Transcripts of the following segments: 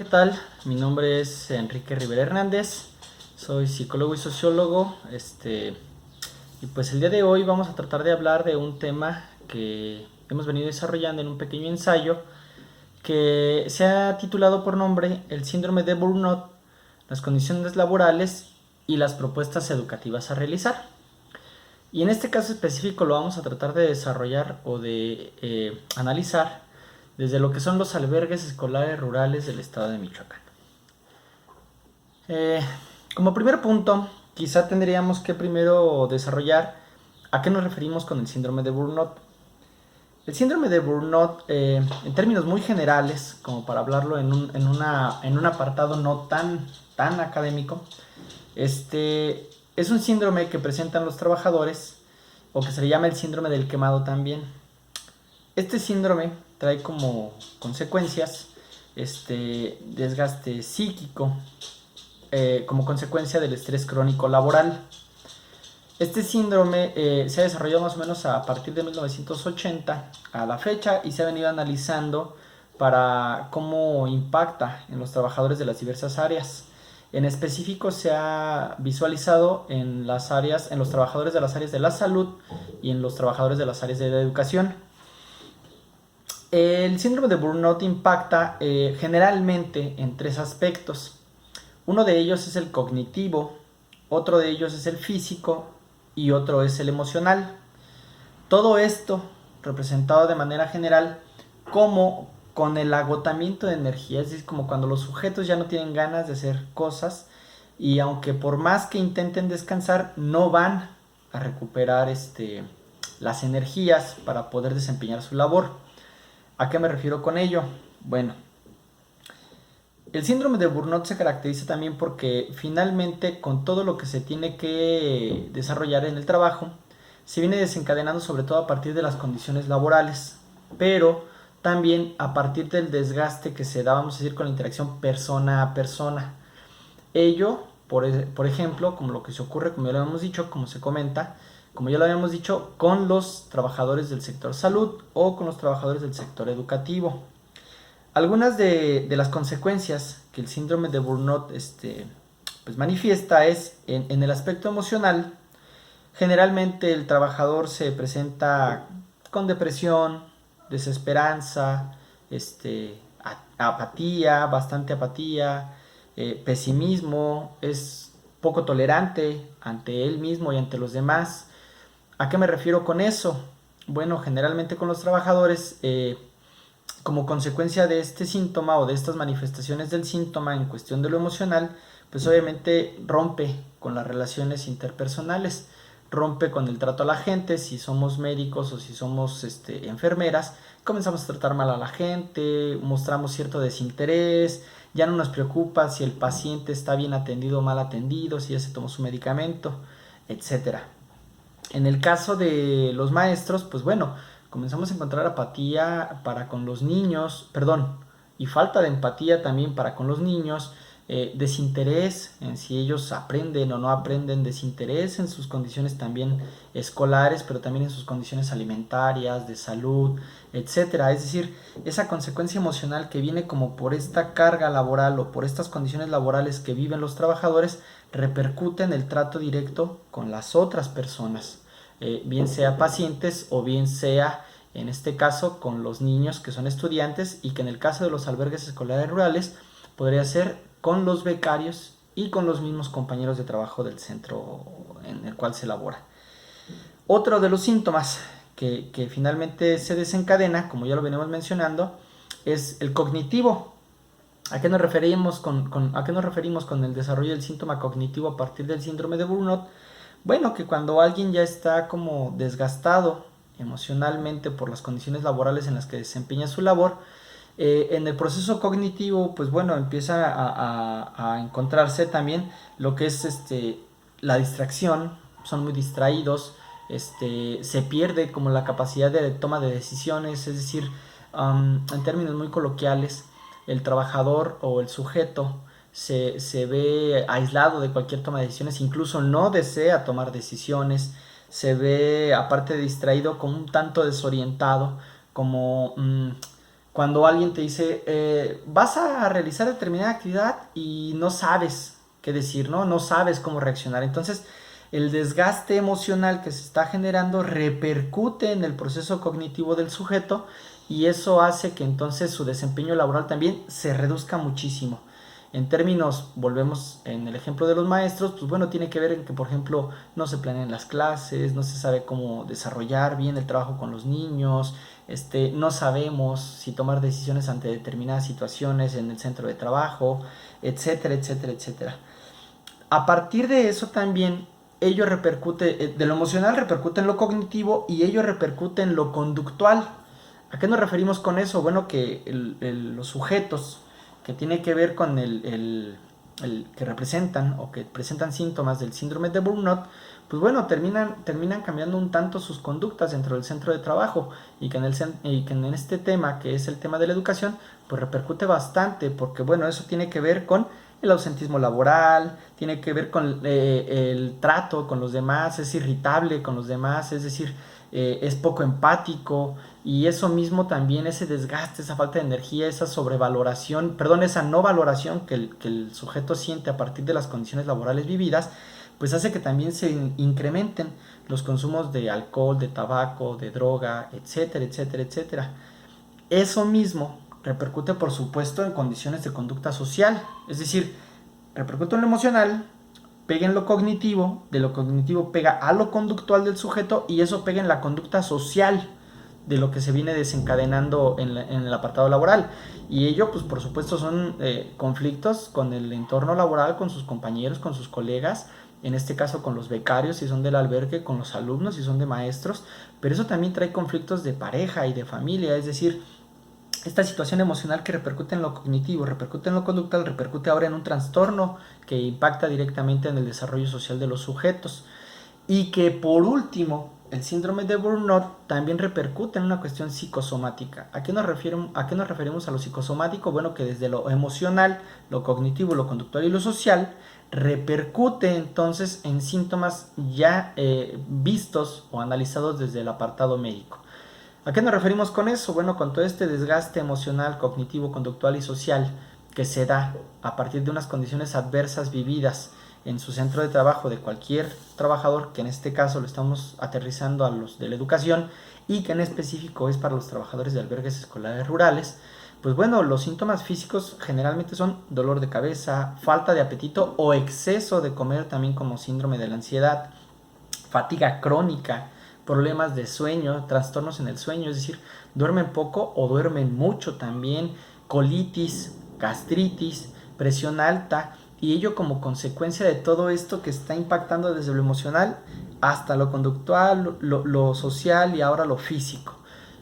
¿Qué tal? Mi nombre es Enrique Rivera Hernández, soy psicólogo y sociólogo, y pues el día de hoy vamos a tratar de hablar de un tema que hemos venido desarrollando en un pequeño ensayo que se ha titulado por nombre El síndrome de Burnout, las condiciones laborales y las propuestas educativas a realizar. Y en este caso específico lo vamos a tratar de desarrollar o de analizar desde lo que son los albergues escolares rurales del estado de Michoacán. Eh, Como primer punto, quizá tendríamos que primero desarrollar a qué nos referimos con el síndrome de Burnout. El síndrome de Burnout, en términos muy generales, como para hablarlo en un apartado no tan académico, es un síndrome que presentan los trabajadores o que se le llama el síndrome del quemado también. Este síndrome trae como consecuencias desgaste psíquico, como consecuencia del estrés crónico laboral. Este síndrome se ha desarrollado más o menos a partir de 1980 a la fecha y se ha venido analizando para cómo impacta en los trabajadores de las diversas áreas. En específico se ha visualizado en los trabajadores de las áreas de la salud y en los trabajadores de las áreas de la educación. El síndrome de burnout impacta generalmente en tres aspectos. Uno de ellos es el cognitivo, otro de ellos es el físico y otro es el emocional. Todo esto representado de manera general como con el agotamiento de energía, es decir, como cuando los sujetos ya no tienen ganas de hacer cosas y aunque por más que intenten descansar no van a recuperar las energías para poder desempeñar su labor. ¿A qué me refiero con ello? Bueno, el síndrome de burnout se caracteriza también porque finalmente con todo lo que se tiene que desarrollar en el trabajo, se viene desencadenando sobre todo a partir de las condiciones laborales, pero también a partir del desgaste que se da, vamos a decir, con la interacción persona a persona. Ello, por ejemplo, como lo que se ocurre, como ya lo habíamos dicho, como se comenta, como ya lo habíamos dicho, con los trabajadores del sector salud o con los trabajadores del sector educativo. Algunas de las consecuencias que el síndrome de burnout pues manifiesta es en el aspecto emocional. Generalmente el trabajador se presenta con depresión, desesperanza, apatía, bastante apatía, pesimismo, es poco tolerante ante él mismo y ante los demás. ¿A qué me refiero con eso? Bueno, generalmente con los trabajadores, como consecuencia de este síntoma o de estas manifestaciones del síntoma en cuestión de lo emocional, pues obviamente rompe con las relaciones interpersonales, rompe con el trato a la gente. Si somos médicos o si somos enfermeras, comenzamos a tratar mal a la gente, mostramos cierto desinterés, ya no nos preocupa si el paciente está bien atendido o mal atendido, si ya se tomó su medicamento, etcétera. En el caso de los maestros, pues bueno, comenzamos a encontrar apatía para con los niños, perdón, y falta de empatía también para con los niños, desinterés en si ellos aprenden o no aprenden, desinterés en sus condiciones también escolares, pero también en sus condiciones alimentarias, de salud, etcétera. Es decir, esa consecuencia emocional que viene como por esta carga laboral o por estas condiciones laborales que viven los trabajadores, repercute en el trato directo con las otras personas, bien sea pacientes o bien sea en este caso con los niños que son estudiantes, y que en el caso de los albergues escolares rurales podría ser con los becarios y con los mismos compañeros de trabajo del centro en el cual se elabora. Otro de los síntomas que finalmente se desencadena, como ya lo venimos mencionando, es el cognitivo. ¿A qué nos referimos con el desarrollo del síntoma cognitivo a partir del síndrome de burnout? Bueno, que cuando alguien ya está como desgastado emocionalmente por las condiciones laborales en las que desempeña su labor, en el proceso cognitivo, pues bueno, empieza a encontrarse también lo que es la distracción. Son muy distraídos, se pierde como la capacidad de toma de decisiones, es decir, en términos muy coloquiales, el trabajador o el sujeto se ve aislado de cualquier toma de decisiones, incluso no desea tomar decisiones, se ve, aparte de distraído, como un tanto desorientado, como Cuando alguien te dice, vas a realizar determinada actividad y no sabes qué decir, ¿no? No sabes cómo reaccionar. Entonces, el desgaste emocional que se está generando repercute en el proceso cognitivo del sujeto y eso hace que entonces su desempeño laboral también se reduzca muchísimo. En términos, volvemos en el ejemplo de los maestros, pues bueno, tiene que ver en que, por ejemplo, no se planean las clases, no se sabe cómo desarrollar bien el trabajo con los niños, no sabemos si tomar decisiones ante determinadas situaciones en el centro de trabajo, etcétera, etcétera, etcétera. A partir de eso también, ello repercute, de lo emocional repercute en lo cognitivo y ello repercute en lo conductual. ¿A qué nos referimos con eso? Bueno, que los sujetos que tiene que ver con el que representan o que presentan síntomas del síndrome de burnout, pues bueno, terminan cambiando un tanto sus conductas dentro del centro de trabajo y que en este tema, que es el tema de la educación, pues repercute bastante porque bueno, eso tiene que ver con el ausentismo laboral, tiene que ver con el trato con los demás, es irritable con los demás, es decir, es poco empático y eso mismo también, ese desgaste, esa falta de energía, esa sobrevaloración, perdón, esa no valoración que el sujeto siente a partir de las condiciones laborales vividas, pues hace que también se incrementen los consumos de alcohol, de tabaco, de droga, etcétera, etcétera, etcétera. Eso mismo repercute, por supuesto, en condiciones de conducta social, es decir, repercute en lo emocional, pega en lo cognitivo, de lo cognitivo pega a lo conductual del sujeto y eso pega en la conducta social de lo que se viene desencadenando en el apartado laboral. Y ello, pues por supuesto, son conflictos con el entorno laboral, con sus compañeros, con sus colegas, en este caso con los becarios si son del albergue, con los alumnos si son de maestros, pero eso también trae conflictos de pareja y de familia, es decir, esta situación emocional que repercute en lo cognitivo, repercute en lo conductual, repercute ahora en un trastorno que impacta directamente en el desarrollo social de los sujetos. Y que por último, el síndrome de burnout también repercute en una cuestión psicosomática. ¿A qué nos referimos a lo psicosomático? Bueno, que desde lo emocional, lo cognitivo, lo conductual y lo social, repercute entonces en síntomas ya vistos o analizados desde el apartado médico. ¿A qué nos referimos con eso? Bueno, con todo este desgaste emocional, cognitivo, conductual y social que se da a partir de unas condiciones adversas vividas en su centro de trabajo de cualquier trabajador, que en este caso lo estamos aterrizando a los de la educación y que en específico es para los trabajadores de albergues escolares rurales, pues bueno, los síntomas físicos generalmente son dolor de cabeza, falta de apetito o exceso de comer, también como síndrome de la ansiedad, fatiga crónica, problemas de sueño, trastornos en el sueño, es decir, duermen poco o duermen mucho también, colitis, gastritis, presión alta, y ello como consecuencia de todo esto que está impactando desde lo emocional hasta lo conductual, lo social y ahora lo físico.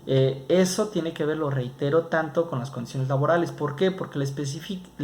Eso tiene que ver, lo reitero, tanto con las condiciones laborales. ¿Por qué? Porque la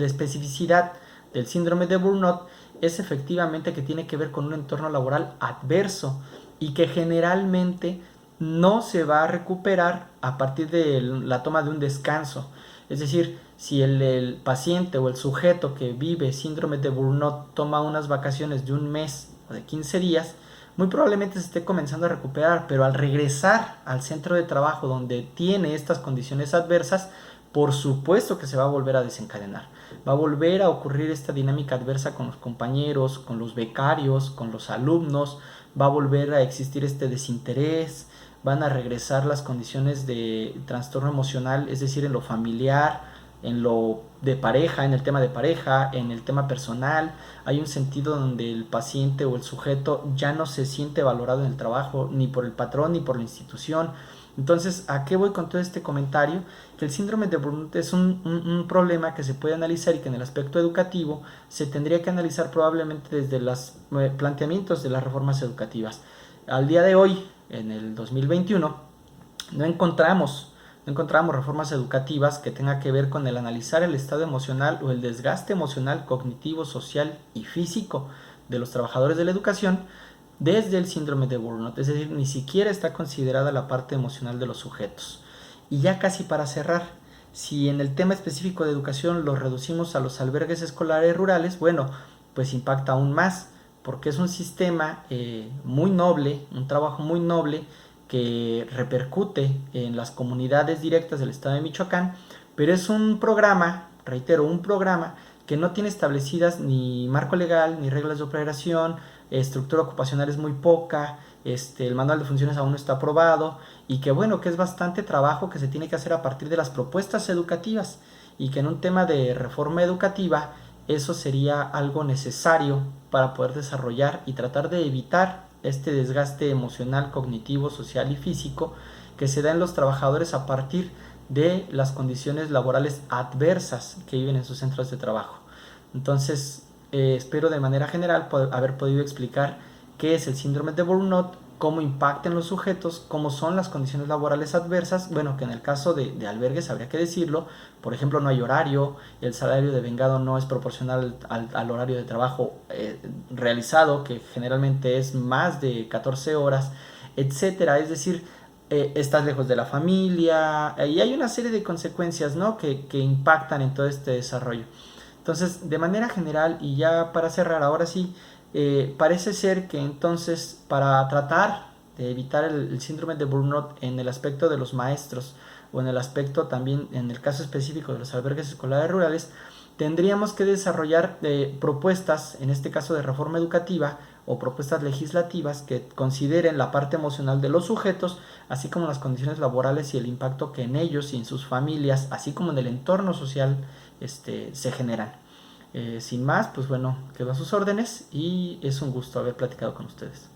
especificidad del síndrome de burnout es efectivamente que tiene que ver con un entorno laboral adverso y que generalmente no se va a recuperar a partir de la toma de un descanso. Es decir, si el paciente o el sujeto que vive síndrome de burnout toma unas vacaciones de un mes o de 15 días, muy probablemente se esté comenzando a recuperar, pero al regresar al centro de trabajo donde tiene estas condiciones adversas, por supuesto que se va a volver a desencadenar. Va a volver a ocurrir esta dinámica adversa con los compañeros, con los becarios, con los alumnos, va a volver a existir este desinterés, van a regresar las condiciones de trastorno emocional, es decir, en lo familiar, en lo de pareja, en el tema de pareja, en el tema personal. Hay un sentido donde el paciente o el sujeto ya no se siente valorado en el trabajo, ni por el patrón ni por la institución. Entonces, ¿a qué voy con todo este comentario? Que el síndrome de burnout es un problema que se puede analizar y que en el aspecto educativo se tendría que analizar probablemente desde los planteamientos de las reformas educativas. Al día de hoy, en el 2021, no encontramos reformas educativas que tengan que ver con el analizar el estado emocional o el desgaste emocional, cognitivo, social y físico de los trabajadores de la educación desde el síndrome de burnout, es decir, ni siquiera está considerada la parte emocional de los sujetos. Y ya casi para cerrar, si en el tema específico de educación lo reducimos a los albergues escolares rurales, bueno, pues impacta aún más, porque es un sistema muy noble, un trabajo muy noble, que repercute en las comunidades directas del estado de Michoacán, pero es un programa, reitero, un programa que no tiene establecidas ni marco legal, ni reglas de operación, estructura ocupacional es muy poca, el manual de funciones aún no está aprobado, y que bueno, que es bastante trabajo que se tiene que hacer a partir de las propuestas educativas, y que en un tema de reforma educativa eso sería algo necesario para poder desarrollar y tratar de evitar este desgaste emocional, cognitivo, social y físico que se da en los trabajadores a partir de las condiciones laborales adversas que viven en sus centros de trabajo. Entonces, espero de manera general haber podido explicar qué es el síndrome de burnout, cómo impacta en los sujetos, cómo son las condiciones laborales adversas. Bueno, que en el caso de albergues habría que decirlo, por ejemplo, no hay horario, el salario devengado no es proporcional al horario de trabajo realizado, que generalmente es más de 14 horas, etcétera. Es decir, estás lejos de la familia, y hay una serie de consecuencias, ¿no?, que impactan en todo este desarrollo. Entonces, de manera general, y ya para cerrar, ahora sí, parece ser que entonces para tratar de evitar el síndrome de burnout en el aspecto de los maestros, o en el aspecto también, en el caso específico de los albergues escolares rurales, tendríamos que desarrollar propuestas, en este caso de reforma educativa, o propuestas legislativas que consideren la parte emocional de los sujetos, así como las condiciones laborales y el impacto que en ellos y en sus familias, así como en el entorno social, se generan. Sin más, pues bueno, quedo a sus órdenes y es un gusto haber platicado con ustedes.